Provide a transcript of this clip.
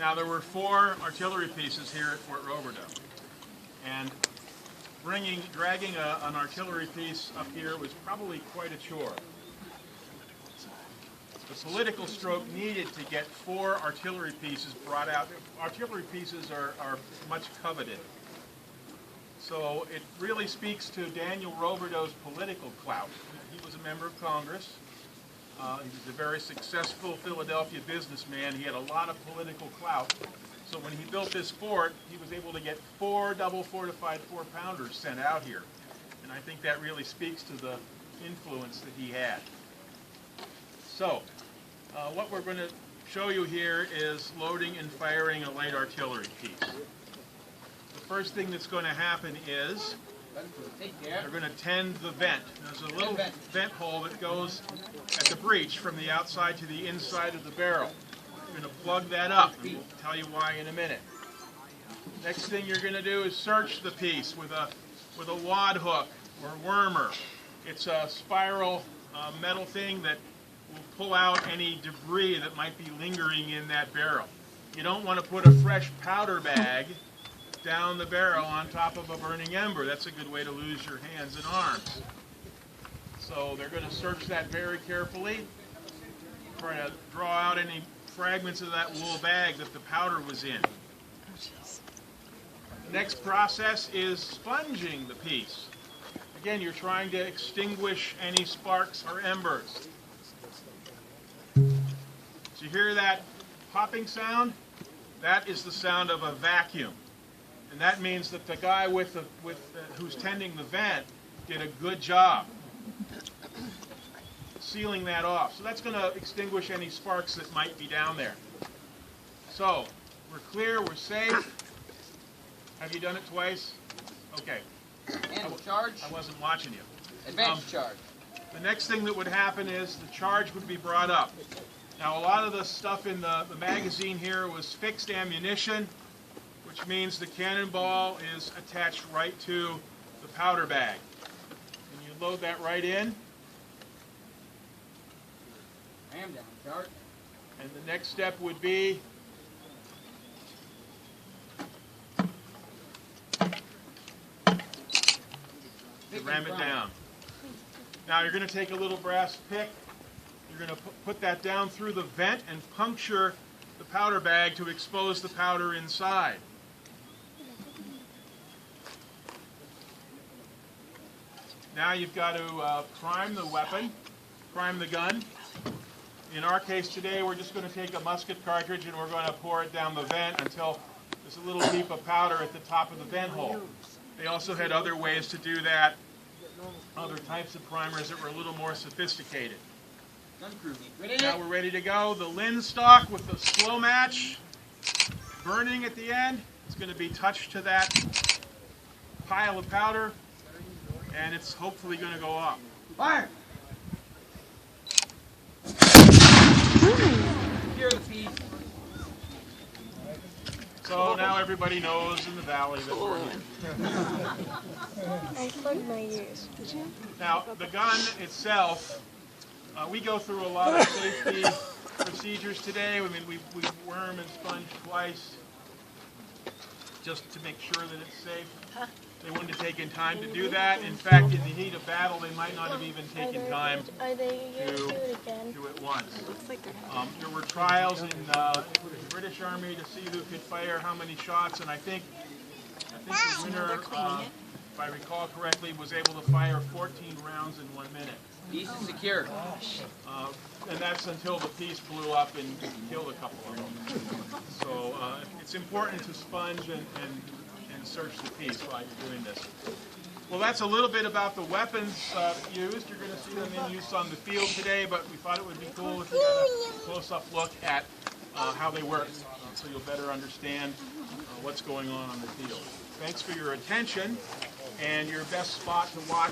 Now there were 4 artillery pieces here at Fort Roberdeau, and dragging an artillery piece up here was probably quite a chore. The political stroke needed to get 4 artillery pieces brought out. Artillery pieces are much coveted. So it really speaks to Daniel Roberdeau's political clout. He was a member of Congress. He was a very successful Philadelphia businessman. He had a lot of political clout. So when he built this fort, he was able to get 4 double fortified 4-pounders sent out here. And I think that really speaks to the influence that he had. So what we're going to show you here is loading and firing a light artillery piece. The first thing that's going to happen is they're going to tend the vent. There's a little vent hole that goes at the breech from the outside to the inside of the barrel. You're going to plug that up, and we'll tell you why in a minute. Next thing you're going to do is search the piece with a wad hook or wormer. It's a spiral metal thing that will pull out any debris that might be lingering in that barrel. You don't want to put a fresh powder bag down the barrel on top of a burning ember. That's a good way to lose your hands and arms. So they're going to search that very carefully, try to draw out any fragments of that wool bag that the powder was in. The next process is sponging the piece. Again, you're trying to extinguish any sparks or embers. So you hear that popping sound? That is the sound of a vacuum. And that means that the guy who's tending the vent did a good job sealing that off. So that's going to extinguish any sparks that might be down there. So we're clear, we're safe. Have you done it twice? Okay. And charge. I wasn't watching you. Advanced charge. The next thing that would happen is the charge would be brought up. Now a lot of the stuff in the magazine here was fixed ammunition, which means the cannonball is attached right to the powder bag. And you load that right in. Ram down, Dart. And the next step would be to ram it down. Now you're going to take a little brass pick. You're going to put that down through the vent and puncture the powder bag to expose the powder inside. Now you've got to prime the weapon, prime the gun. In our case today, we're just going to take a musket cartridge and we're going to pour it down the vent until there's a little heap of powder at the top of the vent hole. They also had other ways to do that, other types of primers that were a little more sophisticated. Now we're ready to go. The linstock with the slow match burning at the end is going to be touched to that pile of powder, and it's hopefully going to go off. Fire! Secure the piece. So now everybody knows in the valley that we're here. I plugged my ears. Did you? Now the gun itself, we go through a lot of safety procedures today. I mean, we worm and sponge twice just to make sure that it's safe. They wouldn't have taken time to do that. In fact, in the heat of battle, they might not have even taken time to do it once. There were trials in the British Army to see who could fire how many shots, and I think the winner, if I recall correctly, was able to fire 14 rounds in 1 minute. Piece is secure. And that's until the piece blew up and killed a couple of them. So it's important to sponge and search the piece while you're doing this. Well, that's a little bit about the weapons used. You're going to see them in use on the field today, but we thought it would be cool if you got a close-up look at how they work, so you'll better understand what's going on the field. Thanks for your attention, and your best spot to watch